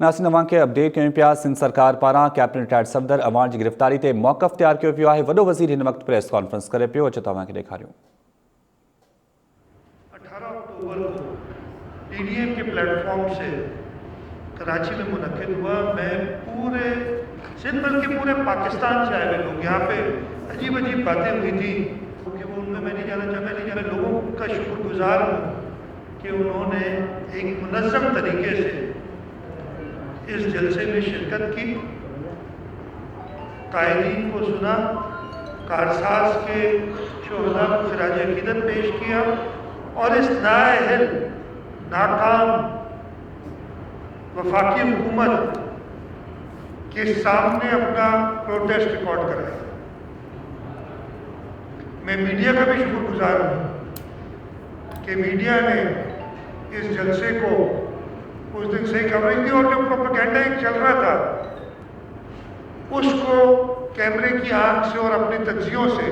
नासिन अवां खे अपडेट कयूं पिया। सिंध सरकार पारां कैबिनेट रिटायर्ड सफदर अवान जी गिरफ़्तारी ते मौक़िफ़ तैयार कयो पियो आहे। वॾो वज़ीर हिन वक़्तु प्रेस कॉन्फ्रेंस करे पियो। अचो तव्हांखे ॾेखारियूं। 18 अक्टूबर को पीडीएम के प्लेटफॉर्म से कराची में मुनक़िद हुआ। मैं पूरे सिंध बल्कि पूरे पाकिस्तान से आए हुए लोग, यहाँ पे अजीब अजीब बातें हुई थी कि वो उनमें मैं नहीं जाना लोगों का शुक्रगुजार हूँ कि उन्होंने एक मुनज़्ज़म तरीके से इस जलसे में शिरकत की, कायदीन को सुना, कारसाज के शोहदा को खिराज अक़ीदत पेश किया और इस नाअहल नाकाम वफाकी हुकूमत के सामने अपना प्रोटेस्ट रिकॉर्ड कराया। मैं मीडिया का भी शुक्रगुजार हूँ कि मीडिया ने इस जलसे को उस दिन सही कवरेज दी और जो प्रोपेगेंडा चल रहा था उसको कैमरे की आंख से और अपने तज्जियों से,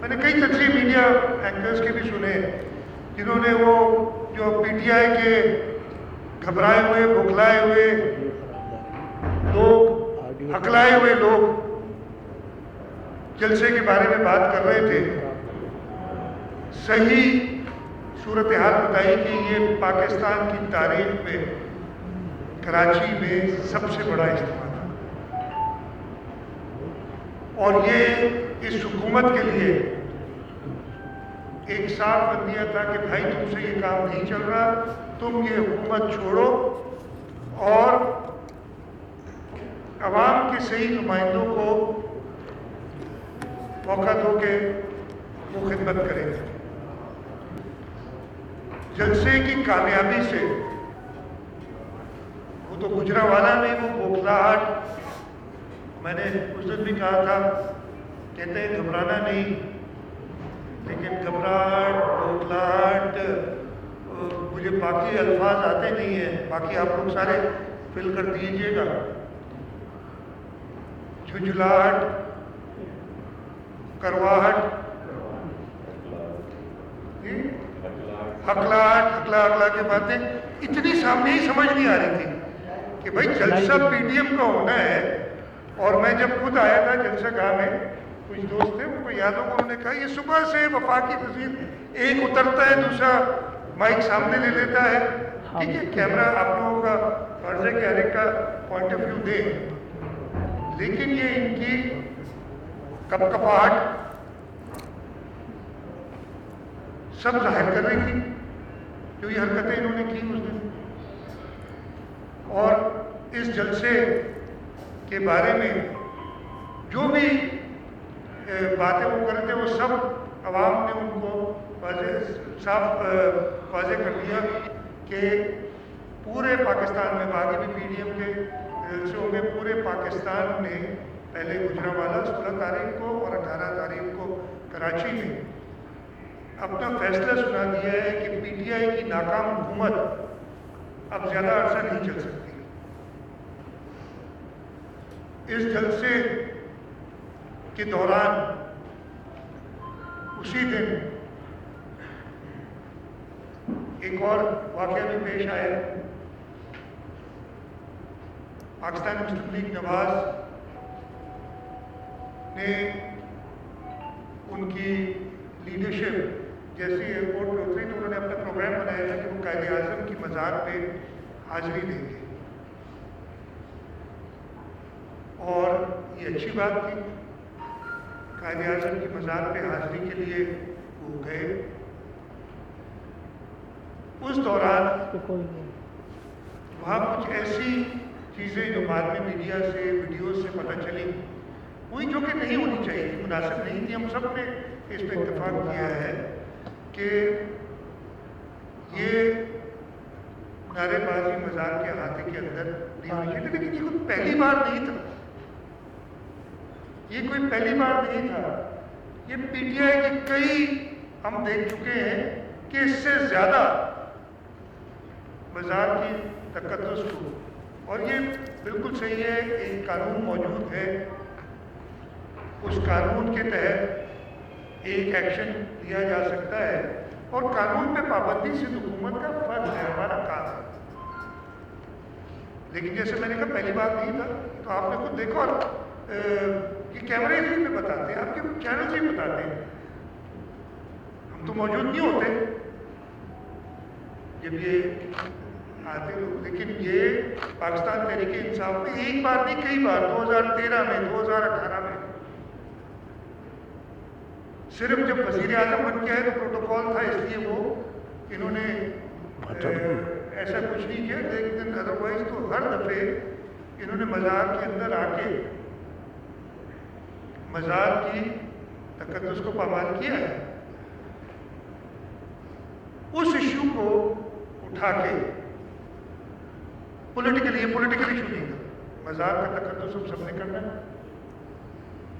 मैंने कई तज्जिए मीडिया एंकर्स के भी सुने जिन्होंने वो जो पीटीआई के घबराए हुए, बुखलाए हुए लोग, हकलाए हुए लोग जलसे के बारे में बात कर रहे थे, सही सूरत हाल बताई कि ये पाकिस्तान की तारीख में कराची में सबसे बड़ा इज्तिमा था और ये इस हुकूमत के लिए एक साफ बंदिया था कि भाई तुमसे ये काम नहीं चल रहा, तुम ये हुकूमत छोड़ो और अवाम के सही नुमाइंदों को मौका दो कि वो खिदमत करेंगे। जलसे की कामयाबी से वो तो गुजरावाला में वो बौखलाहट, मैंने उस दिन भी कहा था, कहते हैं घबराना नहीं, लेकिन घबराहट, बौखलाहट, मुझे बाकी अल्फाज आते नहीं हैं, बाकी आप लोग सारे फिल कर दीजिएगा। झुंझलाहट, करवाहट, हकला की बातें इतनी सामने ही समझ नहीं आ रही थी कि भाई जलसा पीडीएम का होना है। और मैं जब खुद आया था जलसा गाह में, कुछ दोस्त थे, उनको याद होगा, उन्होंने कहा ये सुबह से वफाकी वज़ीर एक उतरता है, दूसरा माइक सामने ले लेता है। ठीक है, कैमरा आप लोगों का फर्ज है कि हर एक का पॉइंट ऑफ व्यू दे, लेकिन ये इनकी कपकपाहट सब जाहिर कर रही थी जो ये हरकतें इन्होंने की उस दिन। और इस जलसे के बारे में जो भी बातें वो कर रहे थे वो सब अवाम ने उनको साफ वाज़ेह कर दिया कि पूरे पाकिस्तान में, बाकी भी पीडीएम के जलसों में पूरे पाकिस्तान ने पहले गुजरावाला 16 तारीख को और 18 तारीख को कराची में अपना फैसला सुना दिया है कि पीटीआई की नाकाम हुकूमत अब ज़्यादा अरसा नहीं चल सकती। इस जलसे के दौरान उसी दिन एक और वाक़या भी पेश आया। पाकिस्तान मुस्लिम लीग नवाज ने उनकी लीडरशिप जैसे एयरपोर्ट पे उतरी तो उन्होंने अपना प्रोग्राम बनाया था कि वो कायदे आज़म की मज़ार पे हाज़िरी देंगे और ये अच्छी बात थी। कायदे आज़म की मज़ार पे हाज़िरी के लिए वो गए। उस दौरान वहाँ कुछ ऐसी चीज़ें जो बाद में मीडिया से, वीडियो से पता चली, वही जो कि नहीं होनी चाहिए थी, मुनासिब नहीं थी। हम सब ने इस पर इत्तेफाक किया है कि ये नारेबाजी मज़ार के अहाते के अंदर नहीं होनी चाहिए, लेकिन ये कोई पहली बार नहीं था, ये कोई पहली बार नहीं था। ये पीटीआई के कई हम देख चुके हैं कि इससे ज़्यादा मज़ार की तकद्दुस को, और ये बिल्कुल सही है, एक कानून मौजूद है, उस कानून के तहत एक एक्शन लिया जा सकता है और कानून पे पाबंदी से हुकूमत का फर्ज है, हमारा काम है। لیکن جیسے میں نے کہا پہلی بار نہیں تھا، تو آپ نے خود دیکھا، اور یہ کیمرے ہی میں بتاتے ہیں، آپ کے چینل سے ہی بتاتے ہیں، ہم تو موجود نہیں ہوتے جب یہ آتے لوگ. لیکن یہ پاکستان تحریک انصاف میں ایک بار نہیں کئی بار 2013 میں 2018 میں صرف جب وزیر اعظم بن کے آئے تو پروٹوکول تھا، اس لیے وہ انہوں نے ایسا کچھ نہیں کیا، لیکن ادروائز تو ہر دفعے انہوں نے مزار کے اندر آ کے مزار کی تقدس کو پامال کیا ہے. اس ایشو کو اٹھا کے پولیٹیکل ایشو نہیں تھا، مزار کا تقدس ہم سب نے کرنا ہے،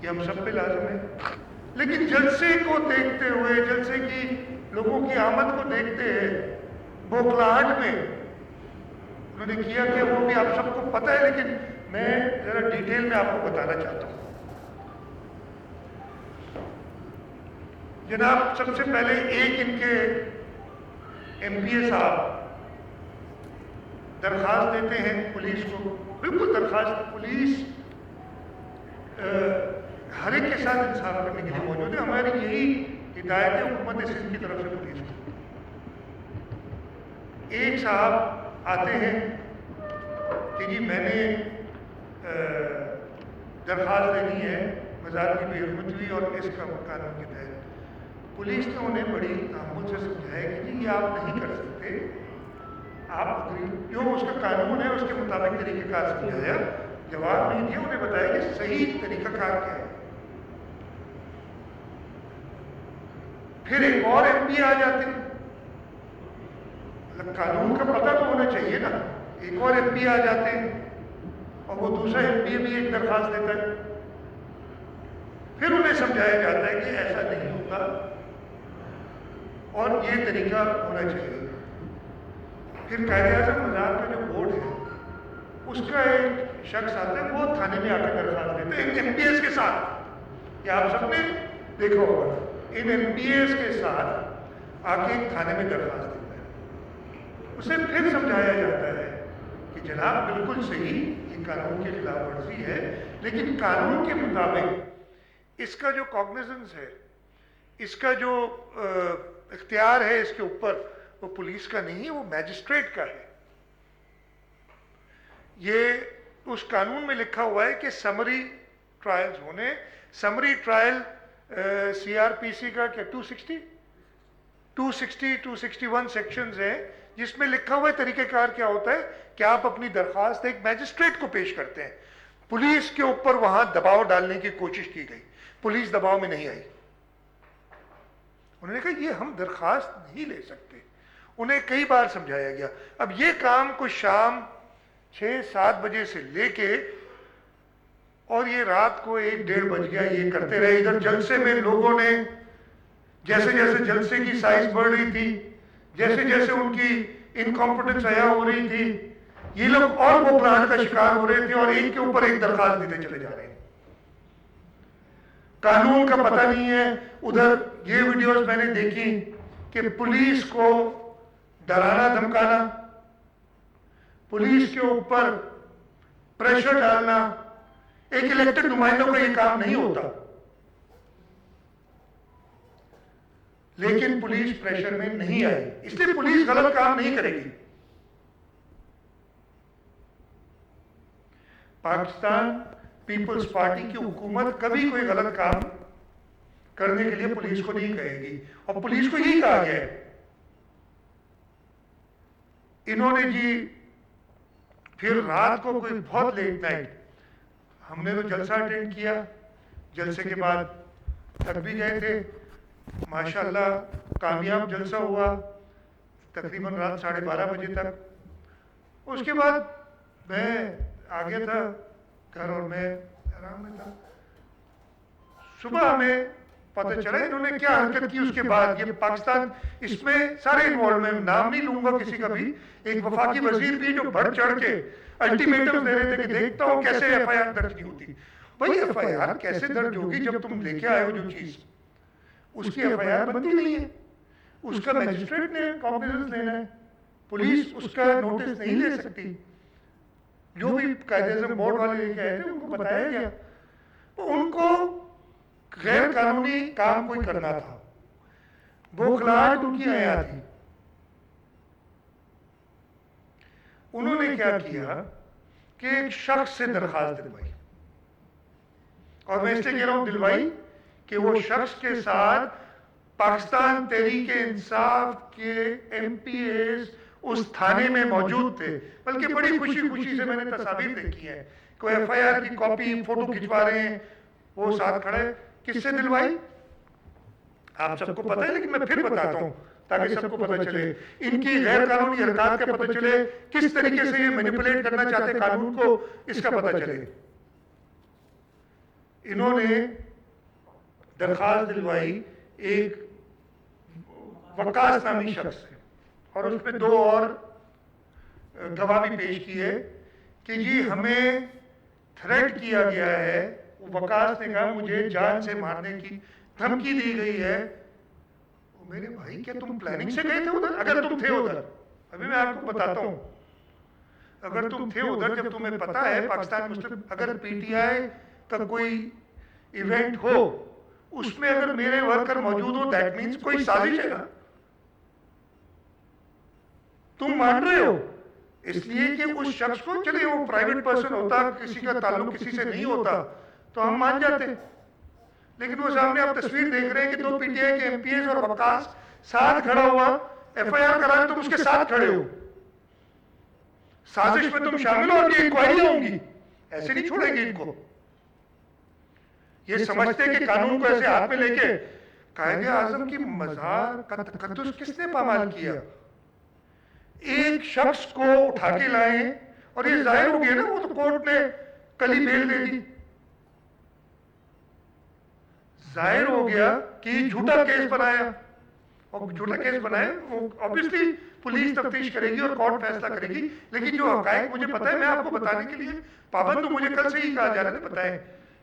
یہ ہم سب پہ لازم ہے. لیکن جلسے کو دیکھتے ہوئے، جلسے کی لوگوں کی آمد کو دیکھتے ہیں، بوکھلاہٹ میں انہوں نے کیا کہ وہ بھی آپ سب کو پتہ ہے، لیکن میں ذرا ڈیٹیل میں آپ کو بتانا چاہتا ہوں. جناب سب سے پہلے ایک ان کے ایم پی اے صاحب درخواست دیتے ہیں پولیس کو، بالکل درخواست، پولیس ہر ایک کے ساتھ انصاف کرنے کے لیے موجود ہے، ہماری یہی ہدایت ہے حکومت سندھ کی طرف سے پولیس کو. ایک صاحب آتے ہیں کہ جی میں نے درخواست دینی ہے، مزار کی بے حرمتی ہوئی اور اس کا قانون کے تحت. پولیس نے انہیں بڑی تعمل سے سمجھایا کہ جی یہ آپ نہیں کر سکتے، آپ جو اس کا قانون ہے اس کے مطابق طریقہ کار سمجھایا، جواب نہیں دیا، انہیں بتایا کہ صحیح طریقہ کار کیا ہے. پھر ایک اور ایم پی آ جاتے ہیں، مطلب قانون کا پتہ تو ہونا چاہیے نا. ایک اور ایم پی آ جاتے ہیں اور وہ دوسرا ایم پی بھی ایک درخواست دیتا ہے. پھر انہیں سمجھایا جاتا ہے کہ ایسا نہیں ہوتا اور یہ طریقہ ہونا چاہیے. پھر قائد اعظم مزار کا جو بورڈ ہے اس کا ایک شخص آتا ہے، وہ تھانے میں آ کر درخواست دیتے ہیں ایم پی ایس کے ساتھ، کہ آپ سب نے دیکھا ہوگا ان ایم پی ایس کے ساتھ آ کے ایک تھانے میں درخواست دیتا ہے. اسے پھر سمجھایا جاتا ہے کہ جناب بالکل صحیح، یہ قانون کی خلاف ورزی ہے، لیکن قانون کے مطابق اس کا جو کاگنیزنس ہے، اس کا جو اختیار ہے اس کے اوپر، وہ پولیس کا نہیں ہے، وہ میجسٹریٹ کا ہے. یہ اس قانون میں لکھا ہوا ہے کہ سمری ٹرائلز ہونے، summary trial C R P C کا کیا 261 سیکشنز ہیں، جس میں لکھا ہوا ہے طریقہ کار کیا ہوتا ہے کہ آپ اپنی درخواست ایک میجسٹریٹ کو پیش کرتے ہیں. پولیس کے اوپر وہاں دباؤ ڈالنے کی کوشش کی گئی، پولیس دباؤ میں نہیں آئی. انہوں نے کہا یہ ہم درخواست نہیں لے سکتے. انہیں کئی بار سمجھایا گیا. اب یہ کام کو شام 6-7 بجے سے لے کے اور یہ رات کو 1-1:30 بج گیا، یہ کرتے رہے. ادھر جلسے میں لوگوں نے جیسے جیسے جلسے کی سائز بڑھ رہی تھی، جیسے جیسے ان کی انکمپٹنس عیاں ہو رہی تھی، یہ لوگ اور بحران کا شکار ہو رہے تھے اور ایک کے اوپر ایک درخواست دیتے چلے جا رہے ہیں. قانون کا پتہ نہیں ہے. ادھر یہ ویڈیوز میں نے دیکھی کہ پولیس کو ڈرانا دھمکانا، پولیس کے اوپر پریشر ڈالنا. ایک الیکٹڈ نمائندوں کا یہ کام نہیں ہوتا، لیکن پولیس پریشر میں نہیں آئی، اس لیے پولیس غلط کام نہیں کرے گی. پاکستان پیپلز پارٹی کی حکومت کبھی کوئی غلط کام کرنے کے لیے پولیس کو نہیں کہے گی، اور پولیس کو یہی کہا گیا ہے. انہوں نے جی پھر رات کو کوئی بہت لیٹ نائٹ، ہم نے تو جلسہ اٹینڈ کیا، جلسے کے بعد تک بھی گئے تھے، ماشاءاللہ کامیاب جلسہ ہوا تقریباً رات 12:30 بجے تک. اس کے بعد میں آ گیا تھا گھر اور میں آرام میں تھا. صبح ہمیں پتہ چلا انہوں نے کیا حرکت کی. اس کے بعد یہ پاکستان اس میں سارے انوالو، میں نام نہیں لوں گا کسی کا بھی، ایک وفاقی وزیر بھی جو بڑھ چڑھ کے الٹیمیٹم دے رہے تھے کہ دیکھتا ہوں کیسے ایف آئی آر درج نہیں ہوتی. بھائی ایف آئی آر کیسے درج ہوگی جب تم لے کے آئے ہو جو چیز، اس کی ایف آئی آر بنتی نہیں ہے. اس کا میجسٹریٹ نے کاگنیزنس لینا ہے، پولیس اس کا نوٹس نہیں لے سکتی. جو بھی قائد اعظم بورڈ والے لے کے آئے تھے ان کو بتایا گیا، تو ان کو غیر قانونی کام کوئی کرنا تھا، بوکھلاہٹ ان کی آیا تھی. انہوں نے کیا کیا کہ ایک شخص سے درخواست دلوائی، اور میں اس لیے کہہ رہا ہوں دلوائی کہ وہ شخص کے ساتھ پاکستان تحریک انصاف کے ایم پی ایز اس تھانے میں موجود تھے، بلکہ بڑی خوشی خوشی سے میں نے تصاویر دیکھی ہیں، کوئی ایف آئی آر کی کاپی فوٹو کھنچوا رہے ہیں، وہ ساتھ کھڑے. کس سے دلوائی آپ سب کو پتہ ہے، لیکن میں پھر بتاتا ہوں تاکہ سب کو پتہ چلے، ان کی غیر قانونی حرکات کا پتہ چلے، کس طریقے سے یہ مینیپولیٹ کرنا چاہتے قانون کو، اس کا پتہ چلے. انہوں نے درخواست دلوائی ایک وقاص نامی شخص سے، اور اس پہ 2 اور گواہ بھی پیش کی ہے کہ جی ہمیں تھریٹ کیا گیا ہے. وقاص نے کہا مجھے جان سے مارنے کی دھمکی دی گئی ہے. میرے بھائی کیا تم پلاننگ سے گئے تھے ادھر؟ اگر تم تھے ادھر، ابھی میں آپ کو بتاتا ہوں، اگر تم تھے ادھر، جب تمہیں پتا ہے پاکستان مسلم، اگر پی ٹی آئی کا کوئی ایونٹ ہو اس میں اگر میرے ورکر موجود ہو، دیٹ مینس کوئی سازش ہے نا. تم مان رہے ہو اس لیے کہ اس شخص کو، چلے وہ پرائیویٹ پرسن ہوتا، کسی کا تعلق کسی سے نہیں ہوتا تو ہم مان جاتے، لیکن وہ سامنے آپ تصویر دیکھ رہے ہیں کہ 2 پی ٹی آئی کے ایم پی ایز اور وقاص ساتھ کھڑا ہوا، ایف آئی آر کرائے تم اس کے ساتھ کھڑے ہو، سازش میں تم شامل ہو، اور یہ انکوائری ہوں گی، ایسے نہیں چھوڑیں گے ان کو. یہ سمجھتے کہ قانون کو ایسے ہاتھ میں لے کے، قائد اعظم کی مزار کا تقدس کس نے پامال کیا؟ ایک شخص کو اٹھا کے لائیں، اور یہ ظاہر ہو گیا نا، وہ تو کورٹ نے کل ہی بیل دے دی، ظاہر ہو گیا کہ جھوٹا کیس بنایا، اور جھوٹا کیس بنایا وہ obviously پولیس تفتیش کرے گی اور کورٹ فیصلہ کرے گی، لیکن جو حقائق مجھے پتہ ہے میں آپ کو بتانے کے لیے پابند ہوں، مجھے کل سے ہی کہا جا رہا ہے بتائیں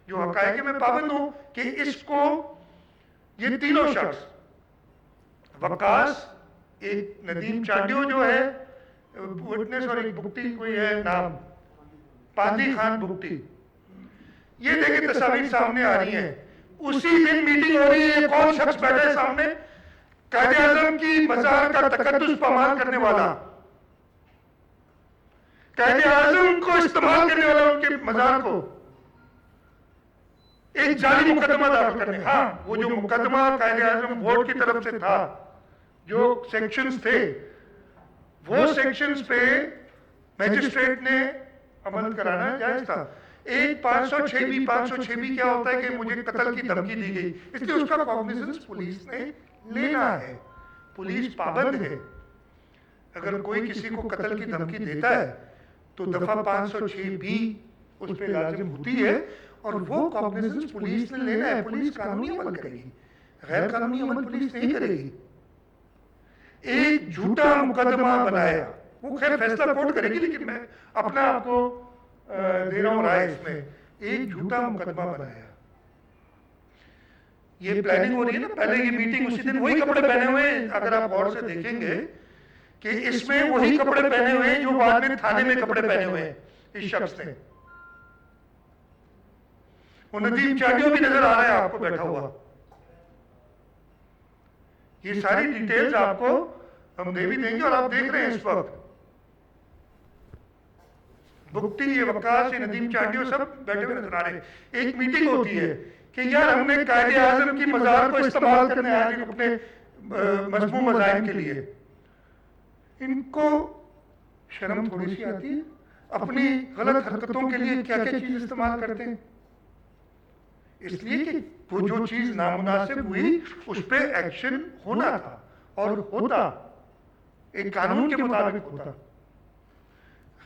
جو حقائق میں پابند ہوں کہ اس کو یہ تینوں شخص، وقاص، ایک ندیم چانڈیو جو ہے وٹنس، اور ایک بگٹی کوئی ہے نام، پاندی خان بگٹی، یہ دیکھیں تصاویر سامنے آ رہی ہیں. اسی دن میٹنگ ہو رہی ہے، یہ کون شخص بیٹھا ہے سامنے؟ قائد اعظم کی مزار کا تقدس پامال کرنے والا، قائد اعظم کو استعمال کرنے والا، ان کے مزار کو ایک جعلی مقدمہ داخل کرنے. ہاں وہ جو مقدمہ قائد اعظم بورڈ کی طرف سے تھا، جو سیکشنز تھے، وہ سیکشنز پہ میجسٹریٹ نے عمل کرانا جائز تھا. ایک 506 بھی 506 بھی کیا ہوتا ہے کہ مجھے قتل کی دھمکی دی گئی، اس لیے اس کا کاگنیزنس پولیس نے لینا ہے، پولیس پابند ہے. اگر کوئی کسی کو قتل کی دھمکی دیتا ہے تو دفعہ 506 بھی اس پہ لازم ہوتی ہے، اور وہ کاگنیزنس پولیس نے لینا ہے. پولیس قانونی عمل کرے گی، غیر قانونی عمل پولیس نہیں کرے گی. ایک جھوٹا مقدمہ بنایا، وہ خیر فیصلہ کورٹ کرے گی، لیکن میں اپنا آپ کو دے رہا ہوں رائے اس میں. ایک جھوٹا مقدمہ بنایا، یہ پلاننگ ہو رہی ہے نا. پہلے یہ میٹنگ اسی دن، وہی کپڑے پہنے ہوئے ہیں، اگر آپ غور سے دیکھیں گے کہ اس میں وہی کپڑے پہنے ہوئے ہیں جو بعد میں تھانے میں کپڑے پہنے ہوئے ہیں اس شخص نے. وہ ندیم چانڈیو بھی نظر آ رہا ہے آپ کو بیٹھا ہوا. یہ ساری ڈیٹیلز آپ کو ہم دے بھی دیں گے، اور آپ دیکھ رہے ہیں اس وقت بگٹی، یہ وقاص، یہ ندیم چانڈیو سب بیٹھے ہوئے نظر آ رہے ہیں. ایک میٹنگ ہوتی ہے کہ یار ہم نے قائد اعظم کی مزار کو استعمال کرنے آئے اپنے مذموم مذاہب کے لیے. ان کو شرم تھوڑی سی آتی ہے؟ اپنی غلط حرکتوں کے لیے کیا کیا چیز استعمال کرتے ہیں، اس لیے کہ وہ جو چیز نامناسب ہوئی اس پہ ایکشن ہونا تھا، اور ہوتا ایک قانون کے مطابق ہوتا.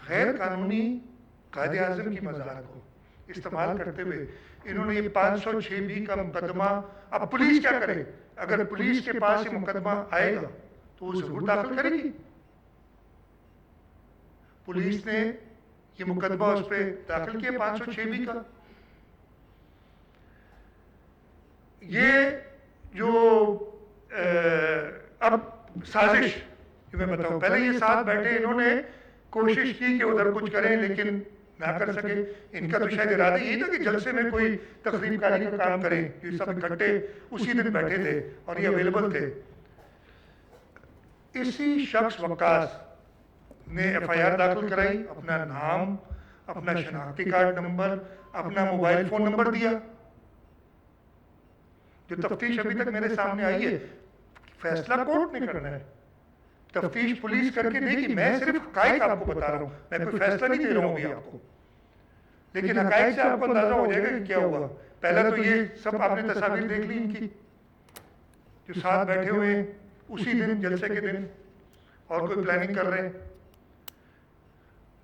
غیر قانونی قائد اعظم کی مزار کو استعمال کرتے ہوئے انہوں نے یہ 506 بھی کا مقدمہ. اب پولیس کیا کرے؟ اگر پولیس کے پاس یہ مقدمہ آئے گا تو وہ ضرور داخل کرے گی. پولیس نے یہ مقدمہ اس پہ داخل کیا 506 بھی کا. یہ جو اب سازش میں بتاؤں، پہلے یہ ساتھ بیٹھے، انہوں نے کوشش کی کہ ادھر کچھ کریں، لیکن ना कर सके। इनका तो शायद इरादा यही था कि जलसे में कोई तकरीब कारी का काम करें, ये सब इकट्ठे उसी दिन बैठे थे और ये अवेलेबल थे। इसी शख्स वक्कास ने एफआईआर दाखिल कराई, अपना नाम, अपना शनाख्ती कार्ड नंबर, अपना मोबाइल फोन नंबर दिया। जो तफ्तीश अभी तक मेरे सामने आई है, फैसला कोर्ट ने करना है, तफ्तीश पुलिस करके देगी। मैं सिर्फ हकायक आपको बता रहा हूँ, मैं कोई फैसला नहीं दे रहा हूँ अभी आपको, लेकिन हकायक से आपको अंदाजा हो जाएगा कि क्या हुआ। पहला तो ये सब आपने तस्वीर देख ली इनकी, जो साथ बैठे हुए हैं उसी दिन, जलसे के दिन, और कोई प्लानिंग कर रहे हैं।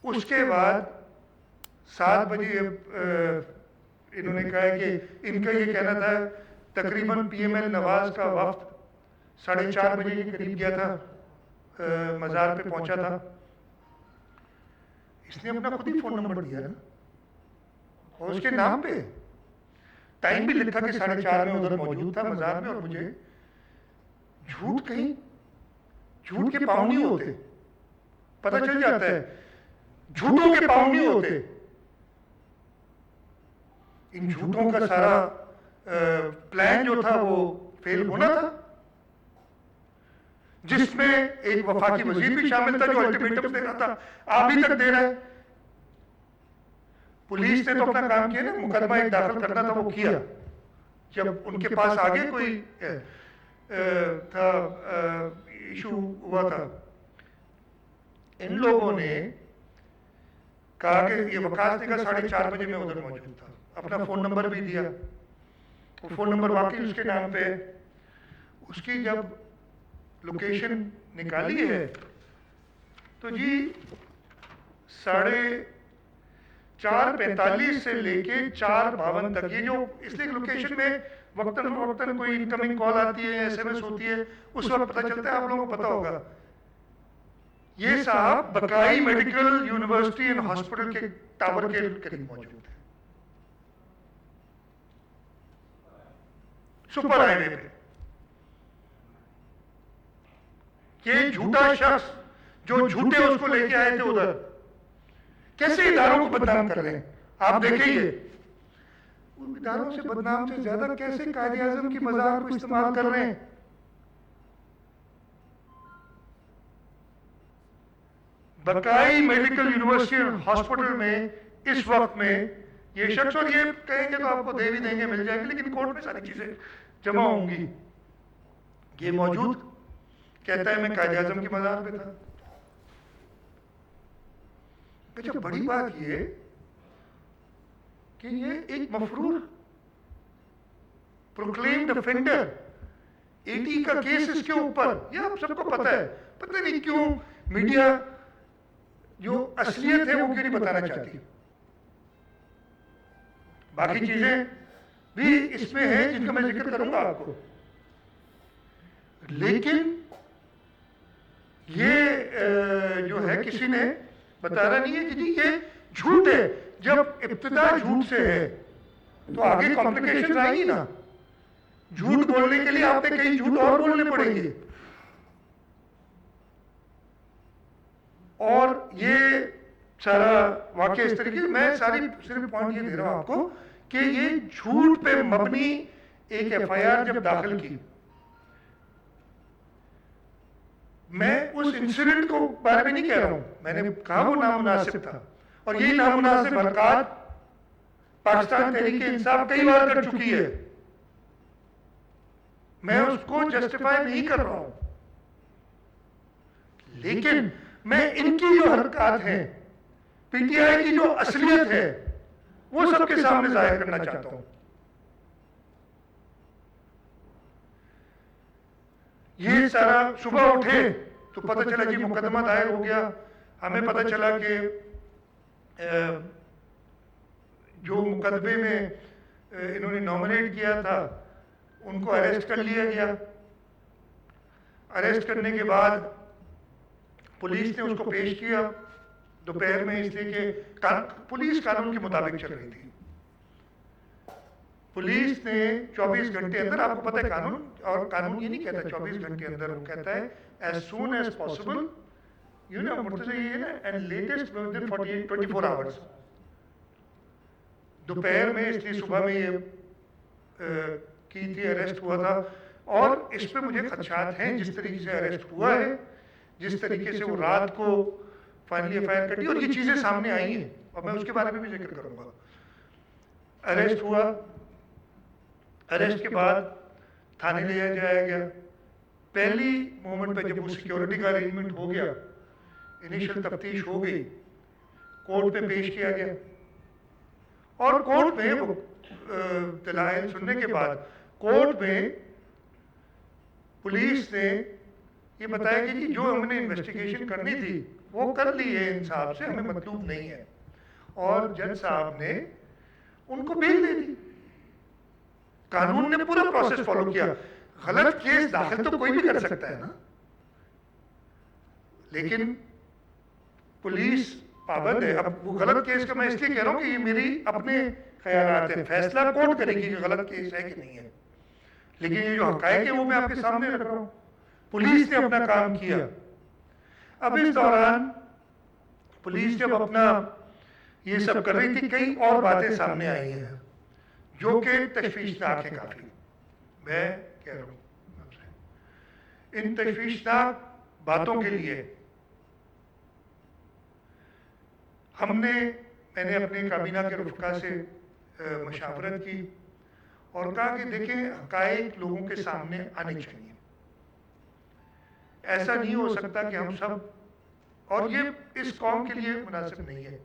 उसके बाद 7 बजे इन्होंने कहा है कि इनका ये कहना था तकरीबन पीएमएल नवाज का वफ्द 4:30 बजे के करीब गया था, मज़ार पे पहुंचा था। इसने अपना खुद ही फोन नंबर दिया ना, और उसके नाम पे टाइम भी लिखा कि 4:30 में उधर मौजूद था मज़ार में। और मुझे झूठ कहीं झूठ के पाँव नहीं होते, पता चल जाता है झूठों के पाँव नहीं होते। इन झूठों का सारा प्लान जो था वो फेल होना था, जिसमें एक वफाकी वजीर भी शामिल था जो अल्टीमेटम दे रहा था, अभी तक दे रहा है। पुलिस ने तो अपना काम किया ना, मुकदमा एक दाखिल करना था वो किया। जब उनके पास आगे कोई था इशू हुआ था, इन लोगों ने कहा कि ये वकास ने कहा 4:30 बजे मैं उधर मौजूद था, अपना फोन नंबर भी दिया। वो फोन नंबर वाकई उसके नाम पे। उसकी जब लोकेशन निकाली है तो जी 4:45 से लेके 4:52 तक, ये जो इसलिए लोकेशन में वक्तन फवक्तन कोई इनकमिंग कॉल आती है, एसएमएस होती है, उस वक्त पता चलता है। आप लोगों को पता होगा ये साहब बकाई मेडिकल यूनिवर्सिटी एंड हॉस्पिटल के टावर के करीब मौजूद है, सुपर हाईवे पे। ये झूठा शख्स जो झूठे उसको लेके आए थे उधर, कैसे इदारों को बदनाम कर रहे हैं आप देखिए। उन इदारों से बदनाम से ज्यादा कैसे कायदे आजम की मज़ार को इस्तेमाल कर रहे हैं। बकाई मेडिकल यूनिवर्सिटी और हॉस्पिटल में इस वक्त में ये शख्स, और ये कहेंगे तो आपको दे भी देंगे, मिल जाएंगे, लेकिन कोर्ट में सारी चीजें जमा होंगी। ये मौजूद कहता है मैं कायदे आजम की मज़ार पे था। अच्छा, बड़ी बात ये कि ये एक मफरूर प्रोक्लेम्ड ऑफेंडर, 80 का केस इसके ऊपर, ये आप सबको पता है। पता नहीं क्यों मीडिया जो असलियत है वो क्यों नहीं बताना चाहती। बाकी चीजें भी इसमें है जिनका मैं जिक्र करूंगा आपको, लेकिन ये जो है किसी ने बताना नहीं है कि जी ये झूठ है। जब इब्तिदा झूठ से है तो आगे कॉम्प्लिकेशन आएगी ना। झूठ बोलने के लिए आपने कई झूठ और बोलने पड़ेंगे। और ये सारा वाकया इस तरीके, मैं सारी सिर्फ पॉइंट ये दे रहा हूं आपको कि ये झूठ पे मबनी एक एफआईआर जब दाखिल की, मैं उस इंसिडेंट को बारे में नहीं कह रहा हूं, मैंने कहा वो नामुनासिब था, और यही नामुनासिब हरकत पाकिस्तान तहरीक इंसाफ कई बार कर चुकी है। मैं उसको जस्टिफाई नहीं कर रहा हूं, लेकिन मैं इनकी जो हरकत है, पीटीआई की जो असलियत है, वो सबके सामने जाहिर करना चाहता हूं। ये सारा सुबह उठे तो पता चला कि मुकदमा दायर हो गया। हमें पता चला कि जो मुकदमे में इन्होंने नॉमिनेट किया था उनको अरेस्ट कर लिया गया। अरेस्ट करने के बाद पुलिस ने उसको पेश किया दोपहर में, इसलिए कि पुलिस कानून के मुताबिक चल रही थी। पुलिस ने 24 घंटे अंदर, आपको पता है कानून, और कानून ये नहीं कहता 24 घंटे अंदर, वो कहता है as soon as possible, you know, Murtaza ये है ना, and latest within 24 hours. दोपहर में, इसलिए सुबह में ये की थी, अरेस्ट हुआ था। और इस पे मुझे खदशात हैं, जिस तरीके से अरेस्ट हुआ है, जिस तरीके से वो रात को फाइनली एफआईआर कटी, और ये चीज़ें सामने आई हैं, और मैं उसके बारे में भी जिक्र करूँगा। अरेस्ट हुआ, अरेस्ट के बाद थाने ले जाया गया। पहली मोमेंट पे जब वो सिक्योरिटी का अरेंजमेंट हो गया, इनिशियल तफ्तीश हो गई, कोर्ट में पेश किया गया, और कोर्ट में वो दलाइल सुनने के बाद कोर्ट में पुलिस ने ये बताया कि जो हमने इन्वेस्टिगेशन करनी थी वो कर ली है, इंसाफ से हमें मतलूब नहीं है, और जज साहब ने उनको बेल दे दी। कानून ने पूरा प्रोसेस फॉलो किया। गलत केस दाखिल तो कोई भी कर सकता है ना, लेकिन पुलिस पाबंद है। अब वो गलत केस का मैं इसलिए कह रहा हूं कि ये मेरी अपने ख्यालात है, फैसला कोर्ट करेगी कि गलत केस है कि नहीं है, लेकिन ये जो हकायक है वो मैं आपके सामने रख रहा हूं। पुलिस ने अपना काम किया। अब इस दौरान पुलिस जब अपना ये सब कर रही थी, कई और बातें सामने आई हैं जो कि तशवीशनाक है काफी। मैं कह रहा हूं आपसे, इन तशवीशनाक बातों के लिए मैंने अपने काबीना के रुफ़का से मशावरत की और कहा कि देखें, हक़ाइक़ लोगों के सामने आने चाहिए। ऐसा नहीं हो सकता कि हम सब, और ये इस कौम के लिए मुनासिब नहीं है,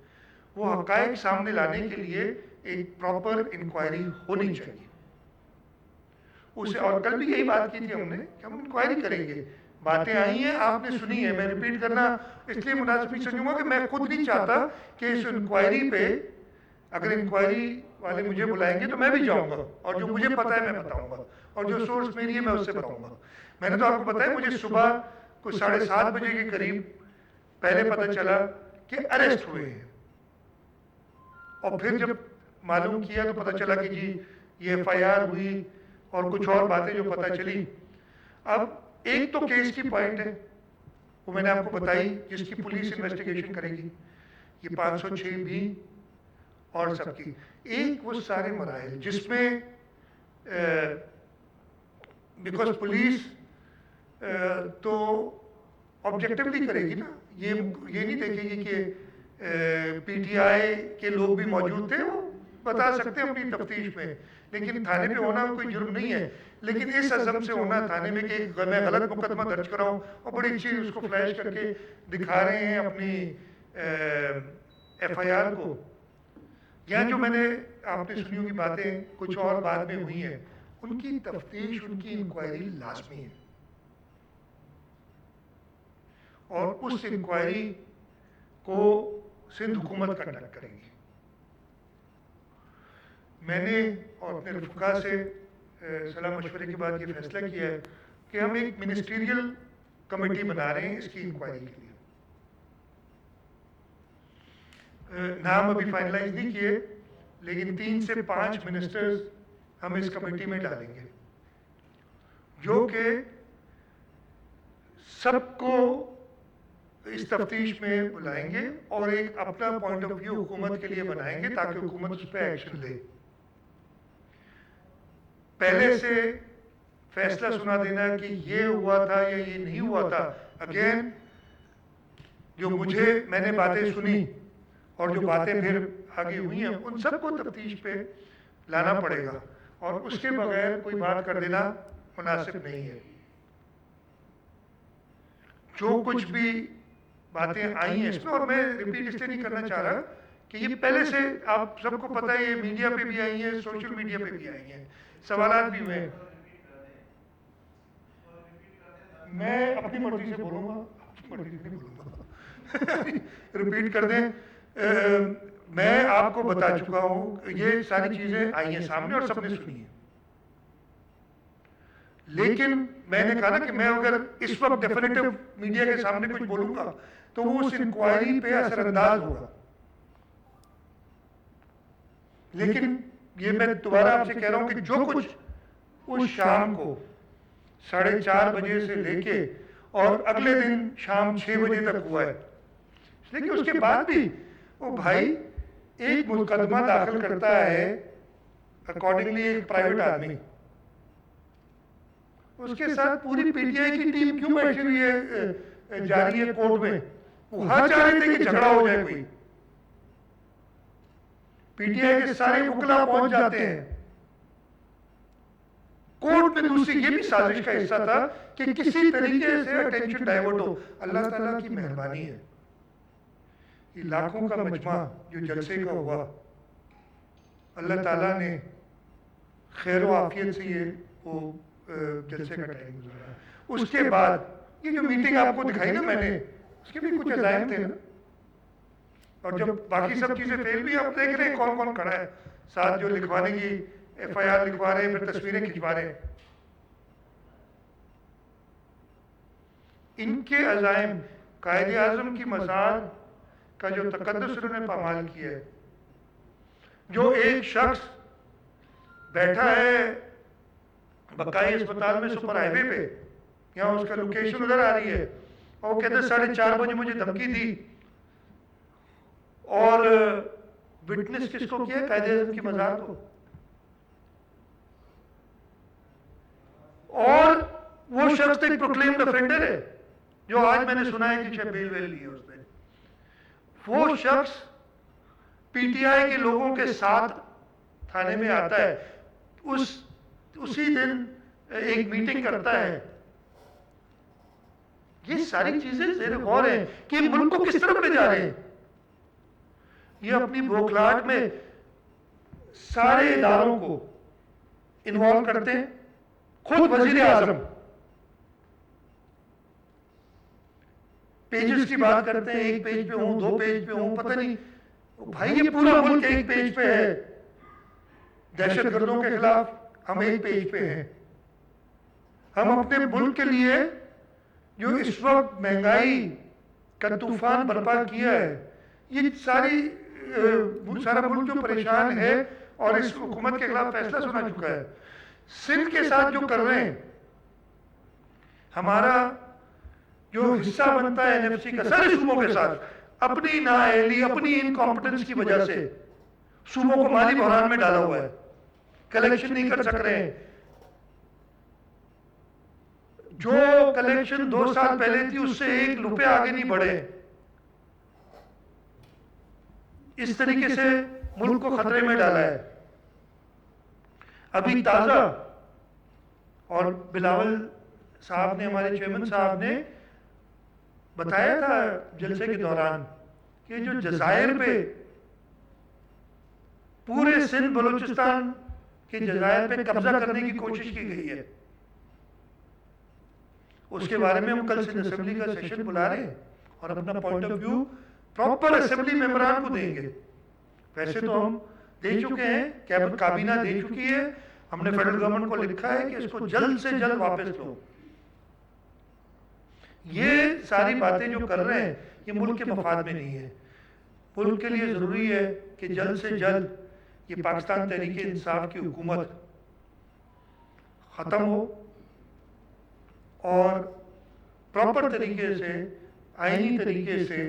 वो हक़ाइक़ सामने लाने के लिए एक प्रॉपर इंक्वायरी होनी चाहिए उसे। और कल भी यही बात की थी हमने कि हम इंक्वायरी करेंगे। बातें आई हैं, आपने सुनी है, मैं रिपीट करना इसलिए मुनासिब नहीं समझूंगा कि मैं खुद नहीं चाहता कि इस इंक्वायरी पे, अगर इंक्वायरी वाले मुझे बुलाएंगे तो मैं भी जाऊंगा, और जो मुझे पता है मैं बताऊंगा, और जो सोर्स मेरी है मैं उससे बताऊंगा। मैंने तो आपको बताया, मुझे सुबह कुछ 7:30 बजे के करीब पहले पता चला कि अरेस्ट हुए हैं, और फिर जब मालूम किया तो पता चला कि जी ये एफआईआर हुई और कुछ और बातें जो पता चली। अब एक तो केस की पॉइंट है, वो मैंने आपको बताई, जिसकी पुलिस इन्वेस्टिगेशन करेगी, ये 506 भी और सबकी। एक वो सारे मराइल जिसमें बिकॉज पुलिस तो ऑब्जेक्टिवली करेगी ना, ये नहीं देखेगी कि पीटीआई के लोग भी मौजूद थे, वो बता सकते हैं अपनी तफ्तीश में, लेकिन थाने पे होना कोई जुर्म नहीं है। लेकिन इस अज़म से होना थाने में कि मैं गलत मुकदमा दर्ज कराऊं, और बड़ी अच्छी उसको फ्लैश करके दिखा रहे हैं अपनी एफआईआर को, या जो मैंने आपने सुनी होगी बातें कुछ और बाद में हुई हैं, उनकी तफ्तीश, उनकी इंक्वायरी लाजमी है, और उस इंक्वायरी को सिंध हुकूमत कंडक्ट करेगी। मैंने और अपने रुफ़का से सलाह मशवरे के बाद ये फैसला किया है कि हम एक मिनिस्ट्रियल कमेटी बना रहे हैं इसकी इंक्वायरी के लिए। नाम अभी फाइनलाइज नहीं किए, लेकिन 3 से 5 मिनिस्टर्स हम इस कमेटी में डालेंगे, जो कि सबको इस तफ्तीश में बुलाएंगे और एक अपना पॉइंट ऑफ व्यू हुकूमत के लिए बनाएंगे, ताकि हुकूमत उस पर एक्शन ले। पहले से फैसला सुना देना कि ये हुआ था या ये नहीं हुआ था, अगेन जो मैंने बातें सुनी और जो बातें फिर आगे हुई हैं, उन सबको तफ्तीश पे लाना पड़ेगा, और उसके बगैर कोई बात कर देना मुनासिब नहीं है। जो कुछ भी बातें आई हैं इसमें, और मैं रिपीट इसलिए नहीं करना चाह रहा कि ये पहले से आप सबको पता है, ये मीडिया पे भी आई है, सोशल मीडिया पे भी आई हैं, सवालात भी हुए। मैं अपनी मर्जी से बोलूंगा, आपकी मर्जी से नहीं बोलूंगा। रिपीट कर दें, मैं आपको बता चुका हूं, ये सारी चीजें आई हैं सामने और सबने सुनी है, लेकिन मैंने कहा ना कि मैं अगर इस वक्त डेफिनेटिव मीडिया के सामने कुछ बोलूंगा तो वो उस इंक्वायरी पे असरअंदाज होगा। लेकिन ये मैं दोबारा आपसे कह रहा हूं कि जो कुछ उस शाम को 4:30 बजे से लेके और अगले दिन शाम 6 बजे तक हुआ है, लेकिन उसके बाद भी वो भाई ایک مقدمہ داخل کرتا ہے اکارڈنگلی ایک پرائیویٹ آدمی، اس کے ساتھ پوری پی ٹی آئی کی ٹیم کیوں بیٹھی ہوئی ہے جا رہی ہے کورٹ میں؟ وہ ہاں چاہ رہے تھے کہ جھگڑا ہو جائے کوئی، پی ٹی آئی کے سارے وکلا پہنچ جاتے ہیں کورٹ میں۔ دوسری یہ بھی سازش کا حصہ تھا کہ کسی طریقے سے اٹینشن ڈائیورٹ ہو۔ اللہ تعالیٰ کی مہربانی ہے، یہ لاکھوں کا مجمع جو جلسے کا ہوا، اللہ تعالیٰ نے خیر و عافیت سے یہ وہ جلسے کا ٹائم گزارا۔ اس کے بعد یہ جو میٹنگ آپ کو دکھائی نا میں نے، اس کے بھی کچھ عزائم تھے نا، اور جب باقی سب چیزیں فیل بھی آپ دیکھ رہے ہیں کون کون کھڑا ہے ساتھ، جو لکھوانے کی ایف آئی آر لکھوا رہے ہیں، پھر تصویریں کھنچوا رہے ہیں۔ ان کے عزائم، قائد اعظم کی مزار کا جو تقدس انہوں نے پامال کیا ہے، جو ایک شخص بیٹھا ہے بقائی اسپتال میں سپر ہائی وے پہ، یہاں اس کا لوکیشن ادھر آ رہی ہے، اور وہ کہتے ہیں 4:30 بجے مجھے دھمکی دی، اور وٹنس کس کو کیا؟ قائد اعظم کی مزار کو۔ اور وہ شخص ایک پروکلیمڈ افینڈر ہے، جو آج میں نے سنا ہے کہ شاید بیل ویل لی ہے اس نے۔ وہ شخص پی ٹی آئی کے لوگوں کے ساتھ تھانے میں آتا ہے، اسی دن ایک میٹنگ کرتا ہے۔ یہ ساری چیزیں زیر غور ہیں کہ ملک کو کس طرف لے جا رہے ہیں۔ یہ اپنی بوکھلاہٹ میں سارے اداروں کو انوالو کرتے ہیں، خود وزیر اعظم پیجز کی بات کرتے ہیں، 1 پیج پہ ہوں 2 پیج پہ ہوں، پتہ نہیں بھائی یہ پورا ملک 1 پیج پہ ہے، دہشت گردوں کے خلاف ہم 1 پیج پہ ہیں۔ ہم اپنے ملک کے لیے جو اس وقت مہنگائی کا طوفان برپا کیا ہے، یہ سارا ملک جو پریشان ہے اور اس حکومت کے خلاف فیصلہ سنا چکا ہے، سندھ کے ساتھ جو کر رہے ہیں، ہمارا جو حصہ بنتا ہے این ایف سی کا سارے صوبوں کے ساتھ، اپنی نااہلی، اپنی انکمپٹنس کی وجہ سے صوبوں کو مالی بحران میں ڈالا ہوا ہے، کلیکشن نہیں کر سک رہے ہیں۔ جو کلیکشن 2 سال پہلے تھی اس سے 1 روپے آگے نہیں بڑھے۔ اس طریقے سے ملک کو خطرے میں ڈالا ہے۔ ابھی تازہ، اور بلاول صاحب نے، ہمارے چیئرمین صاحب نے بتایا تھا جلسے کے دوران کہ جو جزائر پہ، پورے سندھ بلوچستان کے جزائر پہ قبضہ کرنے کی کوشش کی گئی ہے، اس کے بارے میں ہم کل سندھ اسمبلی کا سیشن بلا رہے ہیں اور اپنا point of view proper assembly ممبران کو دیں گے۔ ویسے تو ہم دے چکے ہیں، کابینہ دے چکی ہے، ہم نے فیڈرل گورنمنٹ کو لکھا ہے کہ اس کو جلد سے جلد واپس لو۔ یہ ساری باتیں جو کر رہے ہیں یہ ملک کے مفاد میں نہیں ہے۔ ملک کے لیے ضروری ہے کہ جلد سے جلد یہ پاکستان تحریک انصاف کی حکومت ختم ہو اور پراپر طریقے سے، آئینی طریقے سے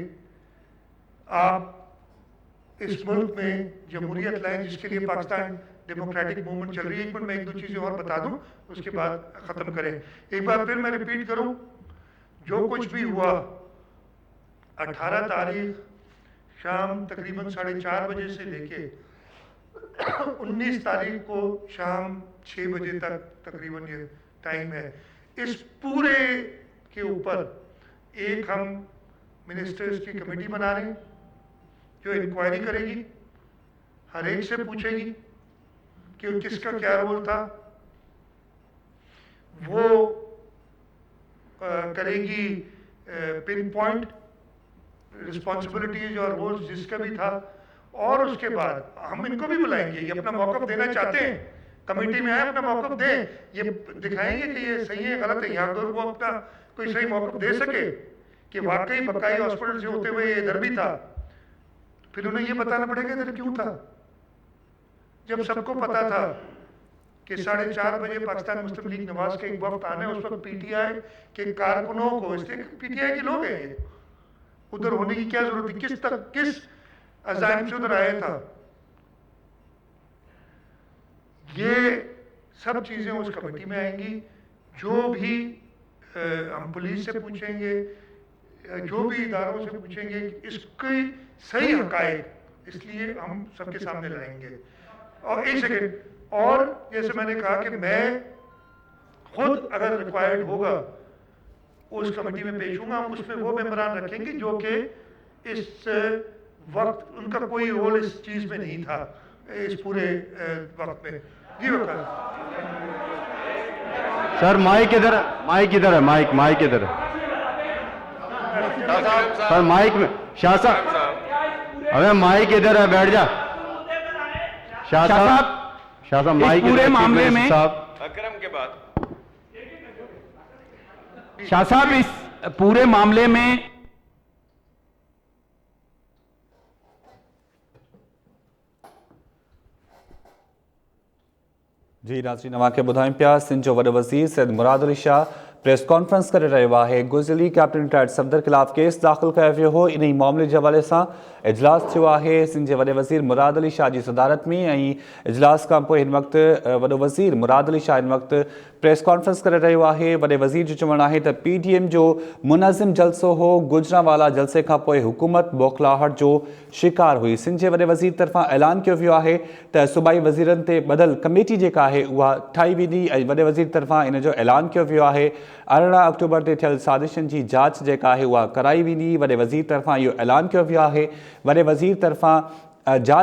آپ اس ملک میں جمہوریت لائیں، جس کے لیے پاکستان ڈیموکریٹک موومنٹ چل رہی ہے۔ ایک منٹ میں 1-2 چیزیں اور بتا دوں، اس کے بعد ختم کریں۔ ایک بار پھر میں ریپیٹ کروں، جو کچھ بھی ہوا 18 تاریخ شام تقریباً 4:30 بجے سے لے کے 19 تاریخ کو شام 6 بجے تک تقریباً یہ ٹائم ہے، اس پورے کے اوپر ایک ہم منسٹرز کی کمیٹی بنا رہے ہیں جو انکوائری کرے گی، ہر ایک سے پوچھے گی کہ کس کا کیا رول تھا، وہ کرے گی پن پوائنٹ رسپانسبلٹیز اور رولز جس کا بھی تھا، اور اس کے بعد ہم ان کو بھی بلائیں گے، یہ اپنا موقف دینا چاہتے ہیں، کمیٹی میں آئے اپنا موقف دیں، یہ دکھائیں گے کہ یہ صحیح ہے غلط ہے، یہاں تو وہ اپنا کوئی صحیح موقف دے سکے کہ واقعی بقائی ہاسپٹل سے ہوتے ہوئے یہ ادھر بھی تھا، پھر انہیں یہ بتانا پڑے گا ادھر کیوں تھا، جب سب کو پتا تھا کہ 4:30 بجے پاکستان مسلم لیگ نواز کا ایک وفد آنا ہے، اس وقت پی ٹی آئی کے کارکنوں کو، اس لیے پی ٹی آئی کے لوگ ہیں، ادھر ہونے کی کیا ضرورت تھی، کس अज़ाइम शुदा राय था, ये सब चीज़ें उस कमेटी में आएंगी। जो भी हम पुलिस से पूछेंगे, जो भी इदारों से पूछेंगे, इसकी सही हक़ाइक़ इसलिए हम सबके सामने लाएंगे। और एक सेकेंड, और जैसे मैंने कहा कि मैं खुद अगर रिक्वायर्ड होगा उस कमेटी में पेश हूँगा, हम उसमें वो मेंबरान रखेंगे जो कि इस वक्त उनका कोई रोल इस चीज़ में नहीं था इस पूरे वक्त में। जी वकाल सर माइक इधर है, माइक इधर है सर, माइक में शाह साहब, अबे माइक इधर है, बैठ जा शाह साहब, माइक पूरे मामले में अकरम के बाद शाह साहब इस पूरे मामले में जी नाज़रीन, तव्हांखे ॿुधायूं पिया, सिंध जो वॾो वज़ीर सैयद मुराद अली शाह प्रेस कॉन्फ्रेंस करे रहियो आहे। गुज़िरी कैप्टन रिटायर्ड सफ़दर ख़िलाफ़ केस दाख़िल कयो वियो हो। इन ई मामले जे हवाले सां इजलास थियो आहे सिंध जे वॾे वज़ीर मुराद अली शाह जी सदारत में, ऐं इजलास खां पोइ हिन वक़्तु वॾो वज़ीर मुराद अली शाह हिन वक़्तु प्रेस कॉन्फ्रेंस करे रहियो आहे। वॾे वज़ीर जो चवणु आहे त PTM जो मुनज़िम जलसो हो, गुजरांवाला जलसे खां पोइ हुकूमत बौखलाहट जो शिकार हुई। सिंध जे वॾे वज़ीर तरफ़ां ऐलान कयो वियो आहे त सूबाई वज़ीरनि ते ॿधल कमेटी जेका आहे उहा ठाही वेंदी, ऐं वॾे वज़ीर तरफ़ां इन जो ऐलान कयो वियो आहे 18 अक्टूबर ते थियल साज़िशनि जी जांच जेका आहे उहा कराई वेंदी। वॾे वज़ीर तरफ़ां इहो ऐलान कयो वियो आहे। वॾे वज़ीर तरफ़ां जांच